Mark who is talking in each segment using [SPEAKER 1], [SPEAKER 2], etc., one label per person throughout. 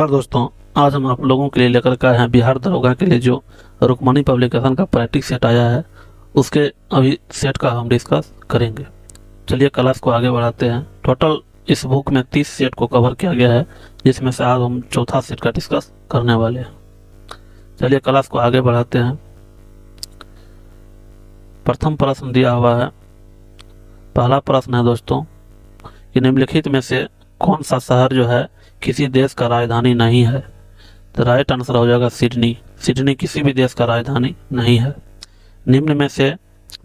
[SPEAKER 1] नमस्कार दोस्तों, आज हम आप लोगों के लिए लेकर के आए हैं बिहार दरोगा के लिए जो रुक्मणी पब्लिकेशन का प्रैक्टिस सेट आया है, उसके अभी सेट का हम डिस्कस करेंगे। चलिए क्लास को आगे बढ़ाते हैं। टोटल इस बुक में 30 सेट को कवर किया गया है, जिसमें से आज हम चौथा सेट का डिस्कस करने वाले हैं। चलिए क्लास को आगे बढ़ाते हैं। प्रथम प्रश्न दिया हुआ है। पहला प्रश्न है दोस्तों कि निम्नलिखित में से कौन सा शहर जो है किसी देश का राजधानी नहीं है। तो राइट आंसर हो जाएगा सिडनी। सिडनी किसी भी देश का राजधानी नहीं है। निम्न में से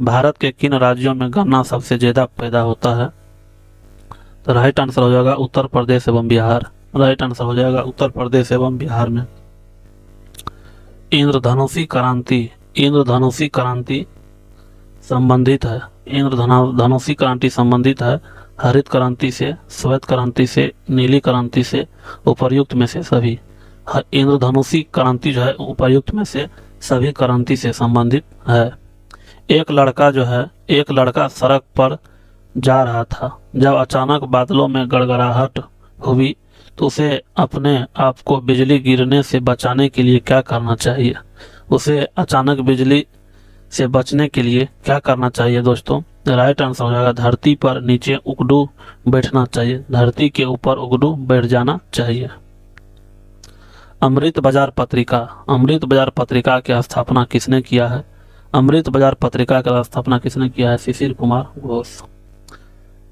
[SPEAKER 1] भारत के किन राज्यों में गन्ना सबसे ज्यादा पैदा होता है। तो राइट आंसर हो जाएगा उत्तर प्रदेश एवं बिहार। राइट आंसर हो जाएगा उत्तर प्रदेश एवं बिहार में। इंद्रधनुषी क्रांति, इंद्रधनुषी क्रांति संबंधित है। इंद्रधनुषी क्रांति संबंधित है हरित क्रांति से, श्वेत क्रांति से, नीली क्रांति से, उपर्युक्त में से सभी। इंद्रधनुषी क्रांति जो है उपर्युक्त में से सभी क्रांति से संबंधित है। एक लड़का सड़क पर जा रहा था। जब अचानक बादलों में गड़गड़ाहट हुई तो उसे अपने आप को बिजली गिरने से बचाने के लिए क्या करना चाहिए। उसे अचानक बिजली से बचने के लिए क्या करना चाहिए दोस्तों। राइट आंसर हो जाएगा धरती पर नीचे उकड़ू बैठना चाहिए। धरती के ऊपर उकड़ू बैठ जाना चाहिए। अमृत बाजार पत्रिका, अमृत बाजार पत्रिका की स्थापना किसने किया है। अमृत बाजार पत्रिका की स्थापना किसने किया है। शिशिर कुमार घोष।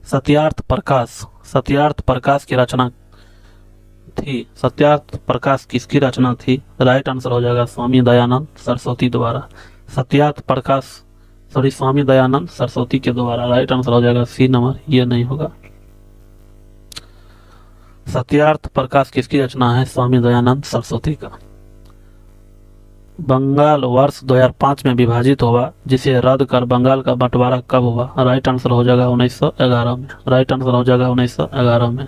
[SPEAKER 1] सत्यार्थ प्रकाश, सत्यार्थ प्रकाश की रचना थी। सत्यार्थ प्रकाश किसकी रचना थी। राइट आंसर हो जाएगा स्वामी दयानंद सरस्वती द्वारा। सत्यार्थ प्रकाश स्वामी दयानंद सरस्वती के द्वारा। राइट आंसर हो जाएगा सी नंबर, ये नहीं होगा। सत्यार्थ प्रकाश किसकी रचना है। स्वामी दयानंद सरस्वती का। बंगाल वर्ष 2005 में विभाजित हुआ, जिसे रद्द कर बंगाल का बंटवारा कब हुआ। राइट आंसर हो जाएगा 1911 में। राइट आंसर हो जाएगा 1911 में।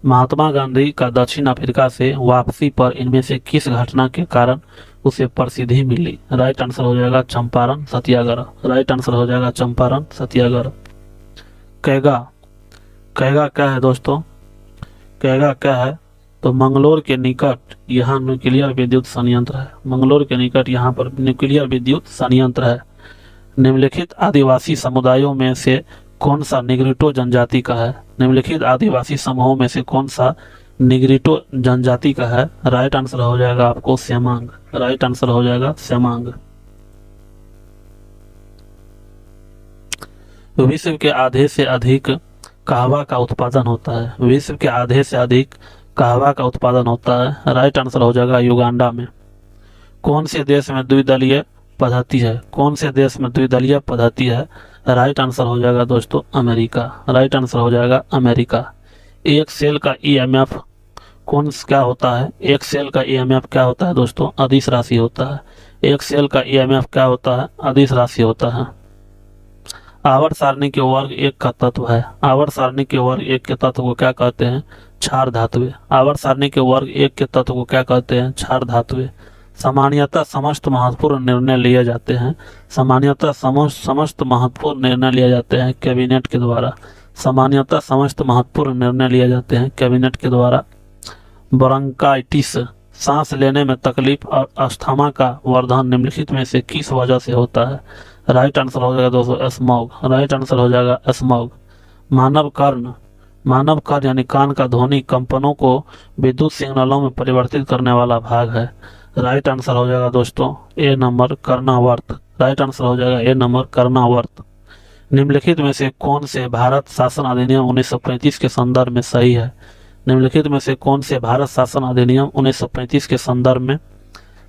[SPEAKER 1] महात्मा गांधी का दक्षिण अफ्रीका से वापसी पर इनमें से किस घटना के कारण उसे प्रसिद्धि मिली। राइट आंसर हो जाएगा चंपारण सत्याग्रह। राइट आंसर हो जाएगा चंपारण सत्याग्रह। कैगा, कैगा क्या है दोस्तों। कैगा क्या है तो मंगलोर के निकट यहाँ न्यूक्लियर विद्युत संयंत्र है। मंगलोर के निकट यहाँ पर न्यूक्लियर विद्युत संयंत्र है। निम्नलिखित आदिवासी समुदायों में से कौन सा निग्रिटो जनजाति का है। निम्नलिखित आदिवासी समूहों में से कौन सा निग्रिटो जनजाति का है। राइट आंसर हो जाएगा आपको सेमांग। राइट आंसर हो जाएगा सेमांग। विश्व के आधे से अधिक कहवा का उत्पादन होता है। विश्व के आधे से अधिक कहवा का उत्पादन होता है। राइट आंसर हो जाएगा युगांडा में। कौन से देश में द्विदलीय पद्धति है। कौन से देश में द्विदलीय पद्धति है। राइट आंसर हो जाएगा दोस्तों अमेरिका। राइट आंसर हो जाएगा अमेरिका। एक सेल का ईएमएफ क्या होता है। एक सेल का ईएमएफ क्या होता है दोस्तों। अदिश राशि होता है। एक सेल का ईएमएफ क्या होता है। अदिश राशि होता है। आवर्त सारणी के वर्ग एक का तत्व है। आवर्त सारणी के वर्ग एक के तत्व को क्या कहते हैं। क्षार धातुएं। आवर्त सारणी के वर्ग एक के तत्व को क्या कहते हैं। क्षार धातुएं। सामान्यतः समस्त महत्वपूर्ण निर्णय लिए जाते हैं। सामान्यतः समस्त महत्वपूर्ण निर्णय लिए जाते हैं कैबिनेट के द्वारा। सामान्यतः समस्त महत्वपूर्ण निर्णय लिए जाते हैं कैबिनेट के द्वारा। ब्रोंकाइटिस सांस लेने में तकलीफ और अस्थमा का वर्धन निम्नलिखित में से किस वजह से होता है। राइट आंसर हो जाएगा दोस्तों स्मॉग। राइट आंसर हो जाएगा स्मॉग। मानव कर्ण यानी कान का ध्वनि कंपनों को विद्युत सिग्नलों में परिवर्तित करने वाला भाग है। राइट आंसर हो जाएगा दोस्तों ए नंबर कर्णावर्त। राइट आंसर हो जाएगा ए नंबर कर्णावर्त। निम्नलिखित में से कौन से भारत शासन अधिनियम 1935 के संदर्भ में सही है। निम्नलिखित में से कौन से भारत शासन अधिनियम 1935 के संदर्भ में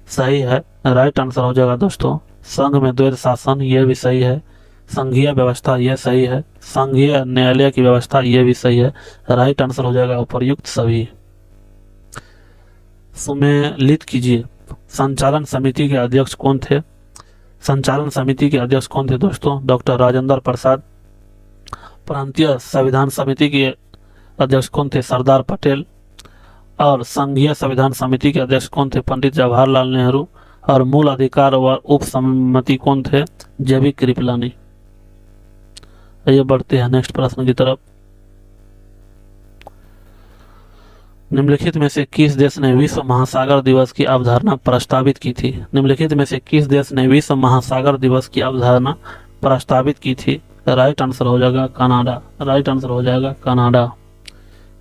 [SPEAKER 1] सही है। राइट आंसर हो जाएगा दोस्तों संघ में द्वैध शासन, यह भी सही है। संघीय व्यवस्था यह सही है। संघीय न्यायालय की व्यवस्था यह भी सही है। राइट आंसर हो जाएगा उपर्युक्त सभी। सुमेलित कीजिए संचालन समिति के अध्यक्ष कौन थे। संचालन समिति के अध्यक्ष कौन थे दोस्तों। डॉक्टर राजेंद्र प्रसाद। प्रांतीय संविधान समिति के अध्यक्ष कौन थे। सरदार पटेल। और संघीय संविधान समिति के अध्यक्ष कौन थे। पंडित जवाहरलाल नेहरू। और मूल अधिकार व उप सम्मति कौन थे। जेबी कृपलानी। आइए बढ़ते हैं नेक्स्ट प्रश्न की तरफ। निम्नलिखित में से किस देश ने विश्व महासागर दिवस की अवधारणा प्रस्तावित की थी? निम्नलिखित में से किस देश ने विश्व महासागर दिवस की अवधारणा प्रस्तावित की थी? राइट आंसर हो जाएगा कनाडा। राइट आंसर हो जाएगा कनाडा।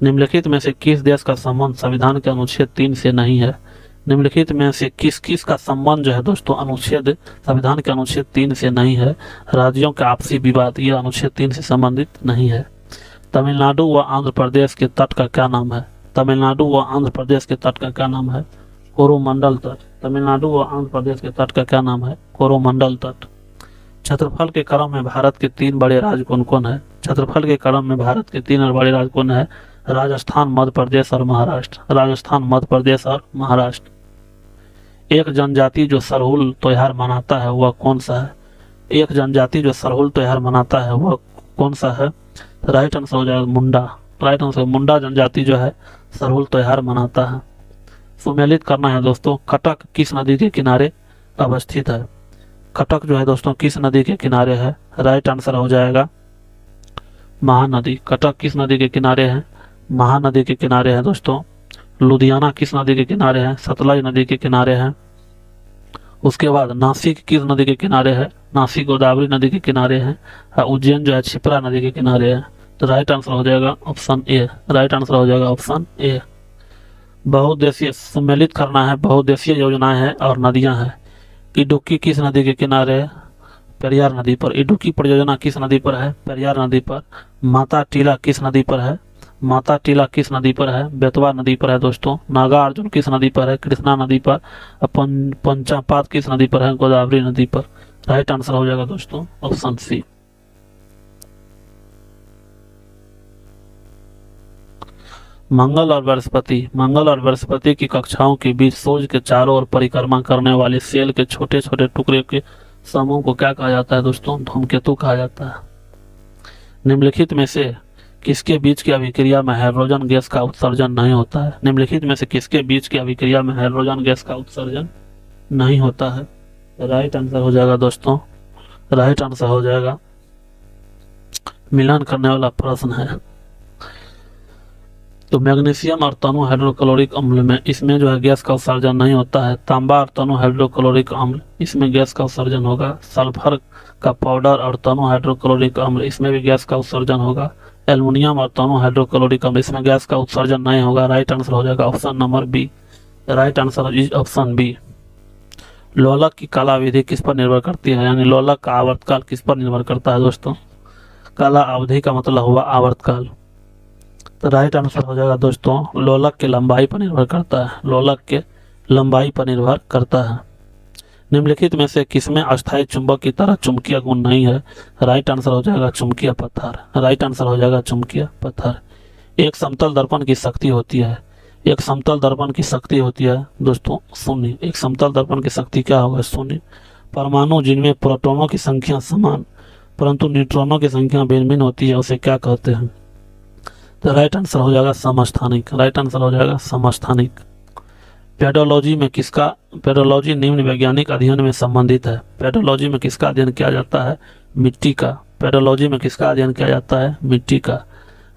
[SPEAKER 1] निम्नलिखित में से किस देश का संबंध संविधान के अनुच्छेद 3 से नहीं है? निम्नलिखित में से किस किस का संबंध जो है दोस्तों अनुच्छेद संविधान के अनुच्छेद 3 से नहीं है? राज्यों के आपसी विवाद, यह अनुच्छेद 3 से संबंधित नहीं है। तमिलनाडु व आंध्र प्रदेश के तट का क्या नाम है? तमिलनाडु व आंध्र प्रदेश के तट का क्या नाम है? कोरोमंडल तट। तमिलनाडु व आंध्र प्रदेश के तट का क्या नाम है? कोरोमंडल तट। क्षेत्रफल के क्रम में भारत के 3 बड़े राज्य कौन कौन है? क्षेत्रफल के क्रम में भारत के 3 बड़े राज्य कौन है? राजस्थान, मध्य प्रदेश और महाराष्ट्र। राजस्थान, मध्य प्रदेश और महाराष्ट्र। एक जनजाति जो सरहुल त्योहार मनाता है वह कौन सा है? एक जनजाति जो सरहुल त्योहार मनाता है वह कौन सा है? राइट आंसर हो जाएगा मुंडा। राइट आंसर, मुंडा जनजाति जो है सरहुल त्योहार मनाता है। सुमेलित करना है दोस्तों, कटक किस नदी के किनारे अवस्थित है? कटक जो है दोस्तों किस नदी के किनारे है? राइट आंसर हो जाएगा महानदी। कटक किस नदी के किनारे है? महानदी के किनारे है दोस्तों। लुधियाना किस नदी के किनारे है? सतलज नदी के किनारे है। उसके बाद नासिक किस नदी के किनारे है? नासिक गोदावरी नदी के किनारे है। उज्जैन जो है क्षिप्रा नदी के किनारे है। तो राइट आंसर हो जाएगा ऑप्शन ए। राइट आंसर हो जाएगा ऑप्शन ए। बहुउद्देशीय, सम्मिलित करना है, बहुउद्देशीय योजनाएं हैं और नदियां हैं। इडुक्की किस नदी के किनारे है? पेरियार नदी पर। इडुक्की परियोजना किस नदी पर है? पेरियार नदी पर। माता टीला किस नदी पर है? माता टीला किस नदी पर है? बेतवा नदी पर है दोस्तों। नागार्जुन किस नदी पर है? कृष्णा नदी पर। पंचापात किस नदी पर है? गोदावरी नदी पर। राइट आंसर हो जाएगा दोस्तों ऑप्शन सी। मंगल और बृहस्पति, मंगल और बृहस्पति की कक्षाओं के बीच सूर्य के चारों ओर परिक्रमा करने वाले सेल के छोटे छोटे टुकड़े के समूह को क्या कहा जाता है दोस्तों? धूमकेतु कहा जाता है। निम्नलिखित में से किसके बीच की अभिक्रिया में हाइड्रोजन गैस का उत्सर्जन नहीं होता है? निम्नलिखित में से किसके बीच की अभिक्रिया में हाइड्रोजन गैस का उत्सर्जन नहीं होता है? राइट आंसर हो जाएगा दोस्तों, राइट आंसर हो जाएगा, मिलान करने वाला प्रश्न है। तो मैग्नीशियम और तनु हाइड्रोक्लोरिक अम्ल में, इसमें जो है गैस का उत्सर्जन नहीं होता है। तांबा और तनु हाइड्रोक्लोरिक अम्ल, इसमें गैस का उत्सर्जन होगा। सल्फर का पाउडर और तनु हाइड्रोक्लोरिक अम्ल, इसमें भी गैस का उत्सर्जन होगा। एल्युमिनियम और तनु हाइड्रोक्लोरिक अम्ल, इसमें गैस का उत्सर्जन नहीं होगा। राइट आंसर हो जाएगा option number B. Right answer is option B. लोलक की कालावधि किस पर निर्भर करती है? यानी लोलक का आवर्तकाल किस पर निर्भर करता है दोस्तों? काला अवधि का मतलब हुआ आवर्तकाल। तो राइट आंसर हो जाएगा दोस्तों, लोलक के लंबाई पर निर्भर करता है। लोलक के लंबाई पर निर्भर करता है। निम्नलिखित में से किसमें अस्थायी चुंबक की तरह चुंबकीय गुण नहीं है? राइट आंसर हो जाएगा चुंबकीय पत्थर। राइट आंसर हो जाएगा चुंबकीय पत्थर। एक समतल दर्पण की शक्ति होती है, एक समतल दर्पण की शक्ति होती है दोस्तों शून्य। एक समतल दर्पण की शक्ति क्या होगा? शून्य। परमाणु जिनमें प्रोटॉनों की संख्या समान परंतु न्यूट्रॉनों की संख्या भिन्न भिन्न होती है उसे क्या कहते हैं? तो राइट आंसर हो जाएगा समस्थानिक। राइट आंसर हो जाएगा समस्थानिक। पेडोलॉजी में किसका, पेडोलॉजी निम्न वैज्ञानिक अध्ययन में संबंधित है। पेडोलॉजी में किसका अध्ययन किया जाता है? मिट्टी का। पेडोलॉजी में किसका अध्ययन किया जाता है? मिट्टी का।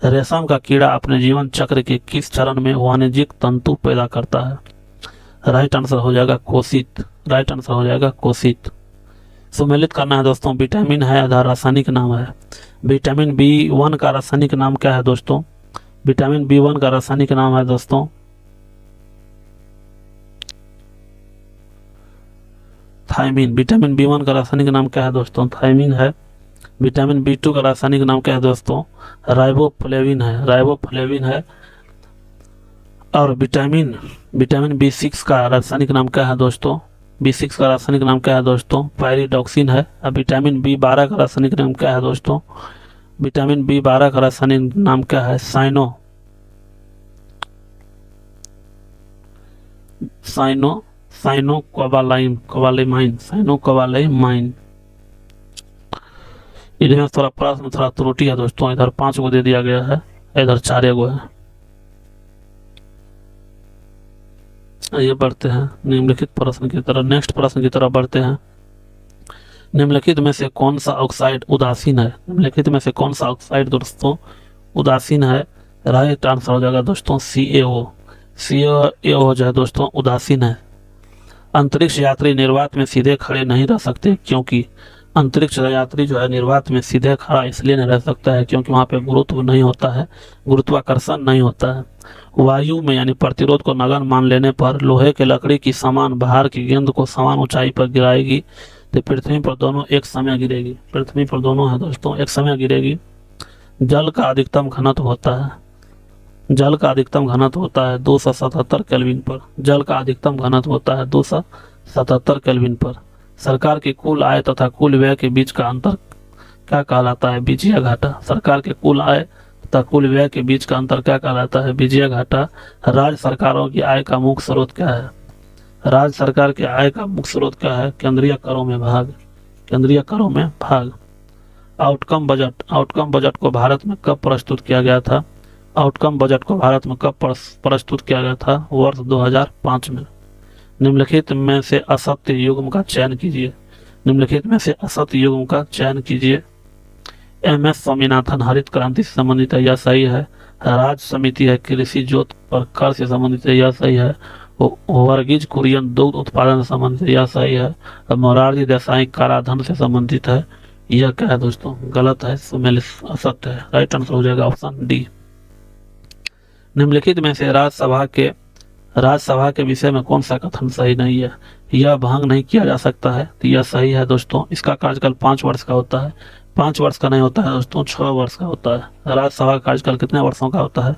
[SPEAKER 1] रेशम का कीड़ा अपने जीवन चक्र के किस चरण में वाणिज्यिक तंतु पैदा करता है? राइट आंसर हो जाएगा कोशित। राइट आंसर हो जाएगा कोशित। सुमेलित करना है दोस्तों, विटामिन है आधार रासायनिक नाम है। विटामिन B1 का रासायनिक नाम क्या है दोस्तों? विटामिन B1 का रासायनिक नाम है दोस्तों थायमीन। विटामिन B1 का रासायनिक नाम क्या है दोस्तों? थायमीन है। विटामिन B2 का रासायनिक नाम क्या है दोस्तों? राइबोफ्लेविन है। राइबोफ्लेविन है। और विटामिन B6 का रासायनिक नाम क्या है दोस्तों? B6 का रासायनिक नाम क्या है दोस्तों? पायरिडॉक्सिन है। अब विटामिन B12 का रासायनिक नाम क्या है दोस्तों? विटामिन B12 का रासायनिक नाम क्या है? साइनोकोबालामाइन। इधर थोड़ा प्रश्न थोड़ा त्रुटि है दोस्तों, इधर 5 को दे दिया गया है, इधर 4 को है। ये बढ़ते हैं निम्नलिखित प्रश्न की तरफ, नेक्स्ट प्रश्न की तरफ बढ़ते हैं। निम्नलिखित में से कौन सा ऑक्साइड उदासीन है? निम्नलिखित में से कौन सा ऑक्साइड दोस्तों उदासीन है? राइट आंसर हो जाएगा दोस्तों CaO। सी ये हो जाए दोस्तों उदासीन है। अंतरिक्ष यात्री निर्वात में सीधे खड़े नहीं रह सकते, क्योंकि अंतरिक्ष यात्री जो है निर्वात में सीधे खड़ा इसलिए नहीं रह सकता है क्योंकि वहाँ पे गुरुत्व नहीं होता है, गुरुत्वाकर्षण नहीं होता है। वायु में यानी प्रतिरोध को नगण्य मान लेने पर लोहे के लकड़ी की समान भार की गेंद को समान ऊंचाई पर गिराएगी तो पृथ्वी पर दोनों एक समय गिरेगी। पृथ्वी पर दोनों है दोस्तों एक समय गिरेगी। जल का अधिकतम घनत्व होता है, जल का अधिकतम घनत्व होता है 277 केल्विन पर। जल का अधिकतम घनत्व होता है 277 केल्विन पर। सरकार की कुल आय तथा कुल व्यय के बीच का अंतर क्या कहलाता है? बीजीय घाटा। सरकार के कुल आय तथा कुल व्यय के बीच का अंतर क्या कहलाता है? बीजीय घाटा। राज्य सरकारों की आय का मुख्य स्रोत क्या है? राज्य सरकार की आय का मुख्य स्रोत क्या है? केंद्रीय करों में भाग। केंद्रीय करों में भाग। Outcome budget. आउटकम बजट को भारत में कब प्रस्तुत किया गया था? आउटकम बजट को भारत में कब प्रस्तुत किया गया था? वर्ष 2005 में। निम्नलिखित में से असत्य युग्म का चयन कीजिए। निम्नलिखित में से असत्य युग्म का चयन कीजिए। एम.एस. स्वामीनाथन हरित क्रांति से संबंधित है, यह सही है। राज्य समिति है कृषि जोत पर कर से संबंधित है, यह सही है। वर्गीज कुरियन दुग्ध उत्पादन से संबंधित है, यह सही है। मोरारजी देसाई कराधान से संबंधित है, यह क्या है दोस्तों? गलत है, असत्य है। राइट आंसर हो जाएगा ऑप्शन डी। निम्नलिखित में से राज्यसभा के विषय में कौन सा कथन सही नहीं है? यह भंग नहीं किया जा सकता है, तो यह सही है दोस्तों। इसका कार्यकाल 5 वर्ष का होता है। 5 वर्ष का नहीं होता है दोस्तों, 6 वर्ष का होता है। राज्यसभा का कार्यकाल कितने वर्षों का होता है?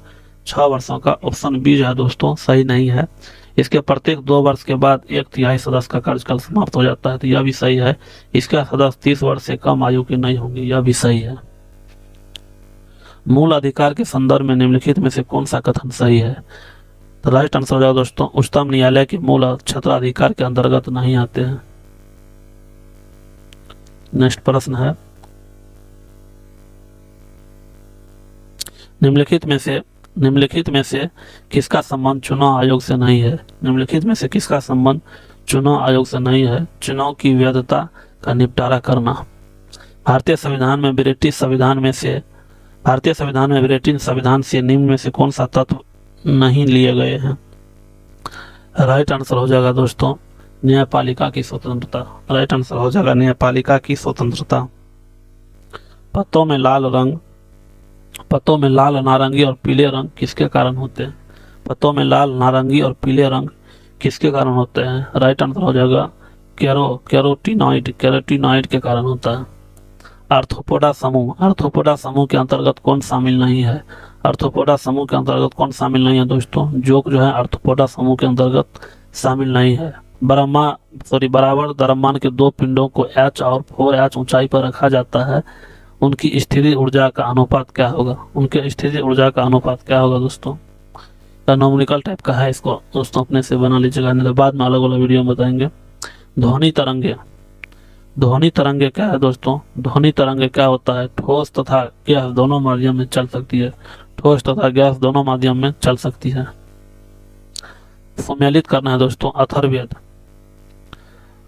[SPEAKER 1] 6 वर्षों का। ऑप्शन बी जो है दोस्तों सही नहीं है। इसके प्रत्येक 2 वर्ष के बाद 1/3 सदस्य का कार्यकाल समाप्त हो जाता है, तो यह भी सही है। इसका सदस्य 30 वर्ष से कम आयु के नहीं होंगे, यह भी सही है। मूल अधिकार के संदर्भ में निम्नलिखित में से कौन सा कथन सही है? तो राइट आंसर हो जाएगा दोस्तों उच्चतम न्यायालय के मूल क्षेत्राधिकार के अंतर्गत नहीं आते हैं। नेक्स्ट प्रश्न है, निम्नलिखित में से किसका संबंध चुनाव आयोग से नहीं है? निम्नलिखित में से किसका संबंध चुनाव आयोग से नहीं है? चुनाव की वैधता का निपटारा करना। भारतीय संविधान में ब्रिटिश संविधान से निम्न में से कौन सा तत्व नहीं लिए गए हैं? राइट आंसर हो जाएगा दोस्तों न्यायपालिका की स्वतंत्रता। राइट आंसर हो जाएगा न्यायपालिका की स्वतंत्रता। पत्तों में लाल, नारंगी और पीले रंग किसके कारण होते हैं? पत्तों में लाल, नारंगी और पीले रंग किसके कारण होते हैं? राइट आंसर हो जाएगा कैरोटीनॉइड के कारण होता है। आर्थ्रोपोडा समूह के अंतर्गत कौन शामिल नहीं है? आर्थ्रोपोडा समूह के अंतर्गत कौन शामिल नहीं है दोस्तों? जोक जो है आर्थ्रोपोडा समूह के अंतर्गत शामिल नहीं है। बराबर द्रव्यमान के 2 पिंडों को H और 4H ऊंचाई पर रखा जाता है, उनकी स्थिर ऊर्जा का अनुपात क्या होगा? उनके स्थिर ऊर्जा का अनुपात क्या होगा दोस्तों? नॉमिकल टाइप का है, इसको दोस्तों अपने से बना लीजिएगा, नहीं तो बाद में अलग अलग वीडियो में बताएंगे। ध्वनि तरंगे क्या है दोस्तों? ध्वनि तरंगे क्या होता है? ठोस तथा गैस दोनों माध्यम में चल सकती है। ठोस तथा गैस दोनों माध्यम में चल सकती है। सम्मिलित करना है दोस्तों अथर्ववेद।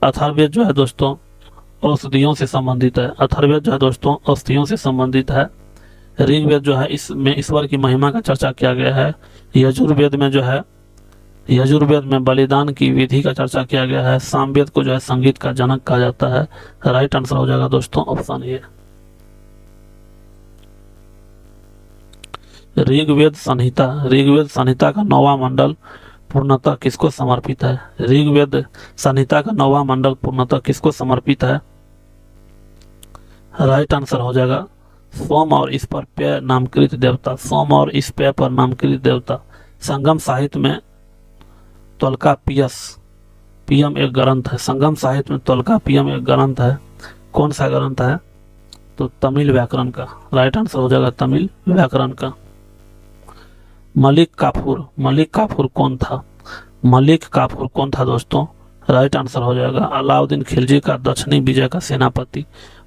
[SPEAKER 1] अथर्ववेद जो है दोस्तों औषधियों से संबंधित है। अथर्ववेद जो है दोस्तों औषधियों से संबंधित है। ऋग्वेद जो है इसमें ईश्वर की महिमा का चर्चा किया गया है। यजुर्वेद में बलिदान की विधि का चर्चा किया गया है। सामवेद को जो है संगीत का जनक कहा जाता है। राइट आंसर हो जाएगा दोस्तों ऑप्शन ए। ऋग्वेद संहिता का 9वां मंडल पूर्णतः किसको समर्पित है? ऋग्वेद संहिता का 9वां मंडल पूर्णतः किसको समर्पित है? राइट आंसर हो जाएगा सोम और इस पर पे नामकृत देवता। सोम और इस पे पर नामकृत देवता। संगम साहित्य में त्वल्कापियम एक ग्रंथ है। संगम साहित्य में त्वल्कापियम एक ग्रंथ है। कौन सा ग्रंथ है? तो तमिल व्याकरण का। राइट आंसर हो जाएगा तमिल व्याकरण का। मलिक काफूर कौन था? मलिक काफूर कौन था दोस्तों? राइट आंसर हो जाएगा अलाउद्दीन खिलजी का दक्षिणी विजय का सेनापति।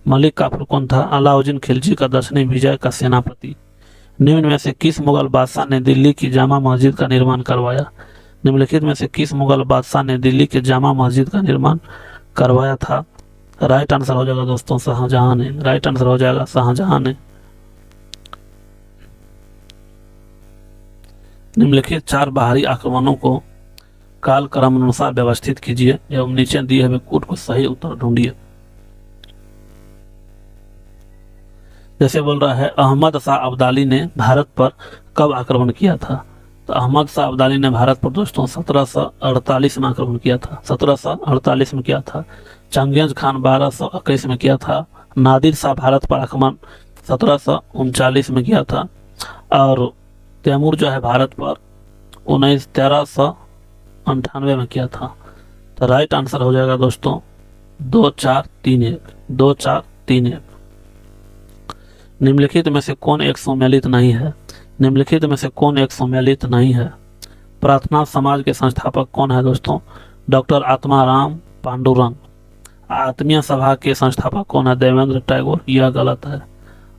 [SPEAKER 1] मलिक काफूर कौन था? अलाउद्दीन खिलजी का दक्षिणी विजय का सेनापति। निम्न में से किस मुगल बादशाह ने दिल्ली की जामा मस्जिद का निर्माण करवाया? निम्नलिखित में से किस मुगल बादशाह ने दिल्ली के जामा मस्जिद का निर्माण करवाया था? राइट आंसर हो जाएगा दोस्तों शाहजहां ने। राइट आंसर हो जाएगा शाहजहां ने। निम्नलिखित 4 बाहरी आक्रमणों को काल क्रम अनुसार व्यवस्थित कीजिए एवं नीचे दिए हुए कूट को सही उत्तर ढूंढिए। जैसे बोल रहा है अहमद शाह अब्दाली ने भारत पर कब आक्रमण किया था, तो अहमद शाह अब्दाली ने भारत पर दोस्तों 1748 में आक्रमण किया था, 1748 में किया था। चंगेज खान 1221 में किया था। नादिर शाह भारत पर आक्रमण 1739 में किया था। और तैमूर जो है भारत पर 1398 में किया था। तो राइट आंसर हो जाएगा दोस्तों 2431, 2431। निम्नलिखित में से कौन एक सम्मिलित नहीं है, निम्नलिखित में से कौन एक सम्मिलित नहीं है। प्रार्थना समाज के संस्थापक कौन है दोस्तों, डॉक्टर आत्माराम पांडुरंग। आत्मीय सभा के संस्थापक कौन है, देवेंद्र टैगोर। यह गलत है।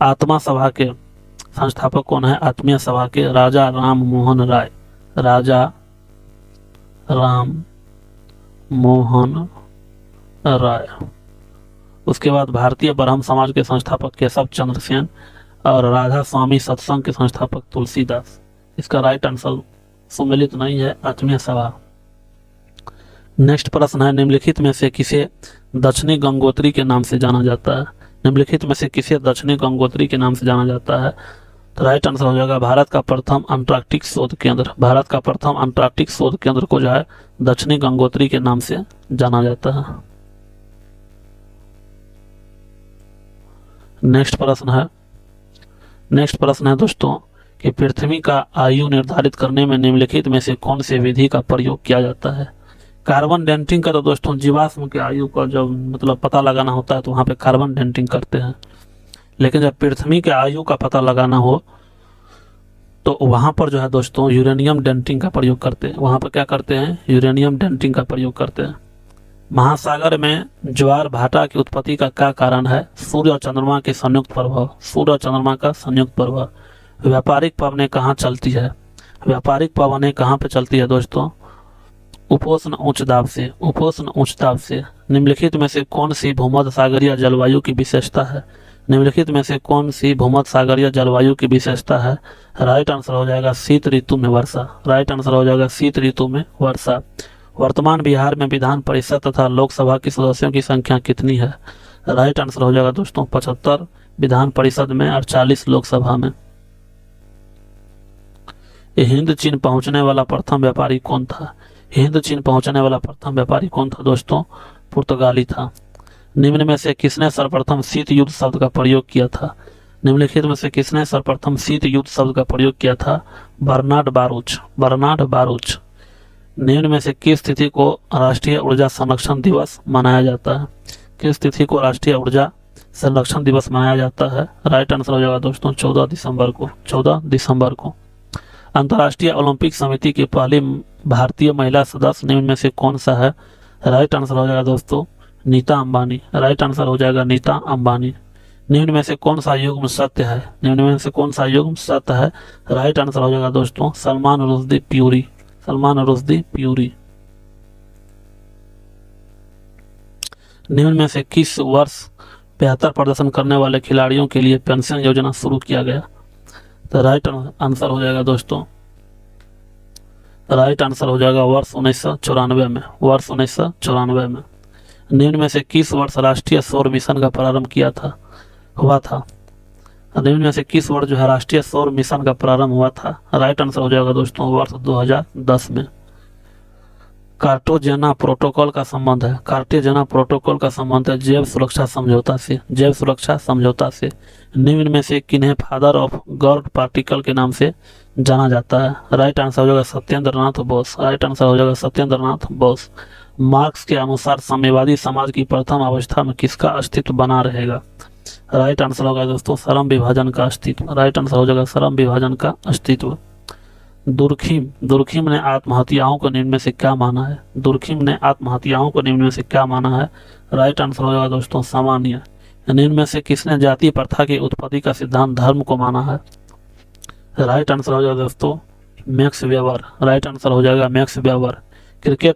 [SPEAKER 1] आत्मा सभा के संस्थापक कौन है, आत्मीय सभा के राजा राम मोहन राय, राजा राम मोहन राय। उसके बाद भारतीय ब्रह्म समाज के संस्थापक केशव चंद्र सेन और राधा स्वामी सत्संग के संस्थापक तुलसीदास। इसका राइट आंसर सम्मिलित नहीं है, आत्मीय सभा। नेक्स्ट प्रश्न है निम्नलिखित में से किसे दक्षिणी गंगोत्री के नाम से जाना जाता है, निम्नलिखित में से किसे दक्षिणी गंगोत्री के नाम से जाना जाता है। तो राइट आंसर हो जाएगा भारत का प्रथम अंटार्कटिक शोध केंद्र, भारत का प्रथम अंटार्कटिक शोध केंद्र को जो है दक्षिणी गंगोत्री के नाम से जाना जाता है। नेक्स्ट प्रश्न है दोस्तों कि पृथ्वी का आयु निर्धारित करने में निम्नलिखित में से कौन सी विधि का प्रयोग किया जाता है। कार्बन डेटिंग का तो दोस्तों जीवाश्म के आयु का जब मतलब पता लगाना होता है तो वहाँ पे कार्बन डेटिंग करते हैं, लेकिन जब पृथ्वी के आयु का पता लगाना हो तो वहाँ पर जो है दोस्तों यूरेनियम डेटिंग का प्रयोग करते हैं। वहाँ पर क्या करते हैं, यूरेनियम डेटिंग का प्रयोग करते हैं। महासागर में ज्वार भाटा की उत्पत्ति का क्या कारण है, सूर्य और चंद्रमा के संयुक्त प्रभाव, सूर्य और चंद्रमा का संयुक्त प्रभाव। व्यापारिक पवनें कहाँ चलती है, व्यापारिक पवनें कहाँ पे चलती है दोस्तों, उपोष्ण उच्च दाब से, उपोष्ण उच्च दाब से। निम्नलिखित में से कौन सी भूमध्य सागरीय जलवायु की विशेषता है, निम्नलिखित में से कौन सी भूमध्य सागरीय जलवायु की विशेषता है। राइट आंसर हो जाएगा शीत ऋतु में वर्षा, राइट आंसर हो जाएगा शीत ऋतु में वर्षा। वर्तमान बिहार में विधान परिषद तथा लोकसभा की सदस्यों की संख्या कितनी है। राइट आंसर हो जाएगा दोस्तों 75 विधान परिषद में और 40 लोकसभा में। हिंद चीन पहुंचने वाला प्रथम व्यापारी कौन था, हिंद चीन पहुंचने वाला प्रथम व्यापारी कौन था दोस्तों, पुर्तगाली था। निम्न में से किसने सर्वप्रथम शीत युद्ध शब्द का प्रयोग किया था, निम्नलिखित में से किसने सर्वप्रथम शीत युद्ध शब्द का प्रयोग किया था, बर्नार्ड बारूच, बर्नार्ड बारूच। निम्न में से किस तिथि को राष्ट्रीय ऊर्जा संरक्षण दिवस मनाया जाता है, किस तिथि को राष्ट्रीय ऊर्जा संरक्षण दिवस मनाया जाता है। राइट आंसर हो जाएगा दोस्तों 14 दिसंबर को, 14 दिसंबर को। अंतर्राष्ट्रीय ओलंपिक समिति की पहली भारतीय महिला सदस्य निम्न में से कौन सा है। राइट आंसर हो जाएगा दोस्तों नीता अंबानी, राइट आंसर हो जाएगा नीता अंबानी। निम्न में से कौन सा युग्म सत्य है, निम्न में से कौन सा युग्म सत्य है। राइट आंसर हो जाएगा दोस्तों सलमान रुश्दी प्यूरी, सलमान रुश्दी प्यूरी। निम्न में से किस वर्ष बेहतर प्रदर्शन करने वाले खिलाड़ियों के लिए पेंशन योजना शुरू किया गया। तो राइट आंसर हो जाएगा दोस्तों, राइट आंसर हो जाएगा वर्ष 1994 में, वर्ष 1994 में। निम्न में से किस वर्ष राष्ट्रीय सौर मिशन का प्रारंभ किया था, हुआ था। निम्न में से किस वर्ष जो है राष्ट्रीय सौर मिशन का प्रारंभ हुआ था। राइट आंसर हो जाएगा दोस्तों वर्ष 2010 में। कार्टाजेना प्रोटोकॉल का संबंध है, कार्टाजेना प्रोटोकॉल का संबंध है जैव सुरक्षा समझौता से, जैव सुरक्षा समझौता से। निम्न में से किन्हें फादर ऑफ गॉड पार्टिकल के नाम से जाना जाता है। राइट आंसर हो जाएगा सत्येंद्र नाथ बोस, राइट आंसर हो जाएगा सत्येंद्र नाथ बोस। मार्क्स के अनुसार साम्यवादी समाज की प्रथम अवस्था में किसका अस्तित्व बना रहेगा। राइट आंसर होगा दोस्तों श्रम विभाजन का अस्तित्व, राइट आंसर हो जाएगा श्रम विभाजन का अस्तित्व। दुर्खिम ने आत्महत्याओं को निम्न में से क्या माना है, दुर्खिम ने आत्महत्याओं को निम्न में से क्या माना है। राइट आंसर हो जाएगा दोस्तों सामान्य। निम्न में से किसने जाति प्रथा की उत्पत्ति का सिद्धांत धर्म को माना है। राइट आंसर हो जाएगा दोस्तों मैक्स वेबर, राइट आंसर हो जाएगा max weber. Cricket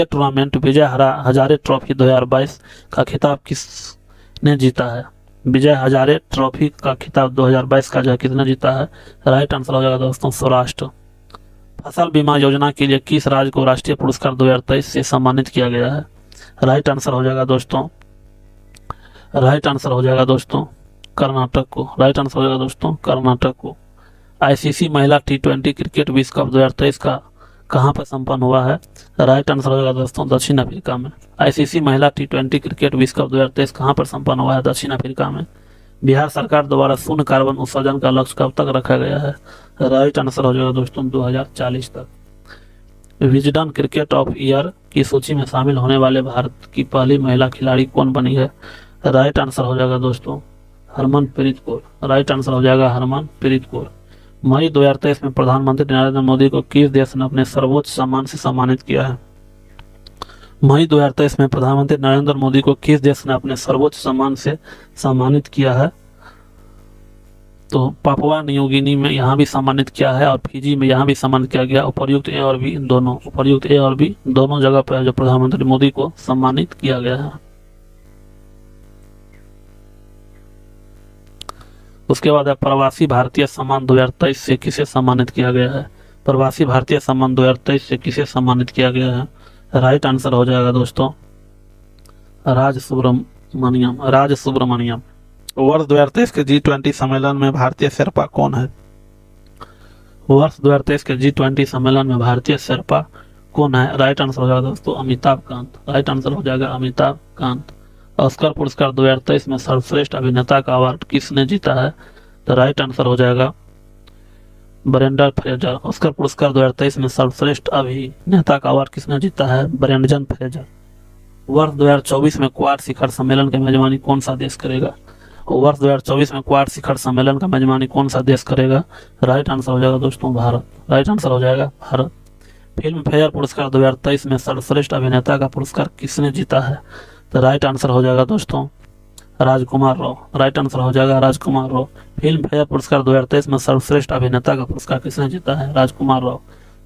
[SPEAKER 1] tournament Vijay Hazare trophy 2022 का खिताब किसने जीता है। विजय हजारे ट्रॉफी का खिताब 2022 का जो है किसने जीता है? राइट आंसर हो जाएगा दोस्तों सौराष्ट्र। फसल बीमा योजना के लिए किस राज्य को राष्ट्रीय पुरस्कार 2023 से सम्मानित किया गया है? राइट आंसर हो जाएगा दोस्तों, राइट आंसर हो जाएगा दोस्तों कर्नाटक को। राइट आंसर हो जाएगा दोस्तों कर्नाटक को। आईसीसी महिला T20 क्रिकेट विश्व कप 2023 का कहाँ पर संपन्न हुआ है? राइट आंसर हो जाएगा दोस्तों दक्षिण अफ्रीका में। आईसीसी महिला T20 क्रिकेट विश्व कप 2023 कहाँ पर संपन्न हुआ है? दक्षिण अफ्रीका में। बिहार सरकार द्वारा शून्य कार्बन उत्सर्जन का लक्ष्य कब तक रखा गया है? राइट आंसर हो जाएगा दोस्तों 2040 तक। विजडन क्रिकेट ऑफ ईयर की सूची में शामिल होने वाले भारत की पहली महिला खिलाड़ी कौन बनी है? राइट आंसर हो जाएगा दोस्तों हरमनप्रीत कौर। राइट आंसर हो जाएगा हरमनप्रीत कौर। मई 2023 में प्रधानमंत्री नरेंद्र मोदी को किस देश ने अपने सर्वोच्च सम्मान से सम्मानित किया है? मई 2023 में प्रधानमंत्री नरेंद्र मोदी को किस देश ने अपने सर्वोच्च सम्मान से सम्मानित किया है? तो पापुआ न्यू गिनी में यहाँ भी सम्मानित किया है और फिजी में यहाँ भी सम्मानित किया गया। उपर्युक्त ए और बी दोनों जगह पर जो प्रधानमंत्री मोदी को सम्मानित किया गया है। उसके बाद है प्रवासी भारतीय सम्मान 2023 से किसे सम्मानित किया गया है? प्रवासी भारतीय सम्मान 2023 से किसे सम्मानित किया गया है? राइट आंसर हो जाएगा दोस्तों राज सुब्रमण्यम। वर्ष 2023 के G20 सम्मेलन में भारतीय शेर्पा कौन है? वर्ष 2023 के G20 सम्मेलन में भारतीय शेर्पा कौन है? राइट आंसर हो जाएगा दोस्तों अमिताभ कांत। राइट आंसर हो जाएगा अमिताभ कांत। ऑस्कर पुरस्कार 2023 में सर्वश्रेष्ठ अभिनेता का अवार्ड किसने जीता है? तो राइट आंसर हो जाएगा ब्रेंडन फ्रेजर। ऑस्कर पुरस्कार 2023 में सर्वश्रेष्ठ अभिनेता का अवार्ड किसने जीता है? Brendon Fraser. वर्ष 2024 में क्वाड शिखर सम्मेलन की मेजबानी कौन सा देश करेगा? वर्ष 2024 में क्वाड शिखर सम्मेलन का मेजबानी कौन सा देश करेगा? राइट आंसर हो जाएगा दोस्तों भारत। राइट आंसर हो जाएगा भारत। फिल्म फेयर पुरस्कार 2023 में सर्वश्रेष्ठ अभिनेता का पुरस्कार किसने जीता है? तो राइट आंसर हो जाएगा दोस्तों राजकुमार राव। राइट आंसर हो जाएगा राजकुमार राव। फिल्म फेयर पुरस्कार 2023 में सर्वश्रेष्ठ अभिनेता का पुरस्कार किसने जीता है? राजकुमार राव।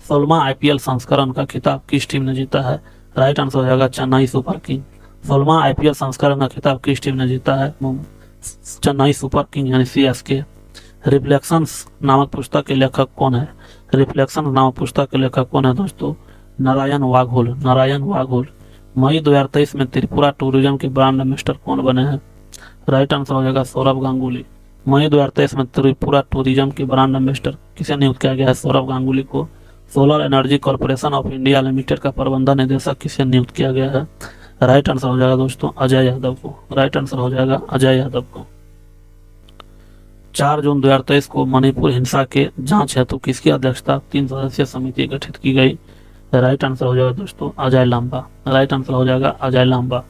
[SPEAKER 1] 16वां IPL संस्करण का खिताब किस टीम ने जीता है? राइट आंसर हो जाएगा चेन्नई सुपर किंग। 16वां IPL संस्करण का खिताब किस टीम ने जीता है? चेन्नई सुपर किंग यानी CSK। रिफ्लेक्शंस नामक पुस्तक के लेखक कौन है? रिफ्लेक्शंस नामक पुस्तक के लेखक कौन है दोस्तों? नारायण वाघोल। नारायण वाघोल। मई 2023 में त्रिपुरा टूरिज्म के ब्रांड एम्बेसडर कौन बने हैं? राइट आंसर हो जाएगा सौरभ गांगुली। मई 2023 में त्रिपुरा टूरिज्म के ब्रांड एम्बेसडर किसे नियुक्त किया गया है? सौरभ गांगुली को। Solar energy corporation of India limited का प्रबंध निदेशक किसे नियुक्त किया गया है? राइट आंसर हो जाएगा दोस्तों अजय यादव को। राइट आंसर हो जाएगा अजय यादव को। 4 जून 2023 को मणिपुर हिंसा के जांच हेतु किसकी अध्यक्षता 3 सदस्यीय समिति गठित की गई? राइट आंसर हो जाएगा दोस्तों अजय लांबा। राइट आंसर हो जाएगा Ajay Lamba.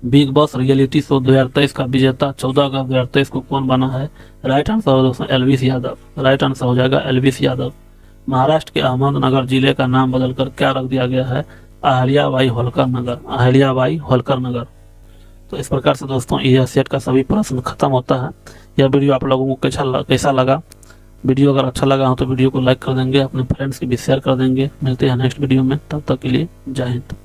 [SPEAKER 1] Bigg Boss reality show 2023 का विजेता 14 अगस्त 2023 को कौन बना है? राइट आंसर हो दोस्तों एल्विस यादव। राइट आंसर हो जाएगा एल्विस यादव। महाराष्ट्र के अहमदनगर जिले का नाम बदलकर क्या रख दिया गया है? अहिल्याबाई होलकर नगर। अहिल्याबाई होलकर नगर। तो इस प्रकार से दोस्तों ये सेट का सभी प्रश्न खत्म होता है। यह वीडियो आप लोगों को कैसा लगा? वीडियो अगर अच्छा लगा हो तो वीडियो को लाइक कर देंगे, अपने फ्रेंड्स के भी शेयर कर देंगे। मिलते हैं नेक्स्ट वीडियो में, तब तक के लिए जय हिंद।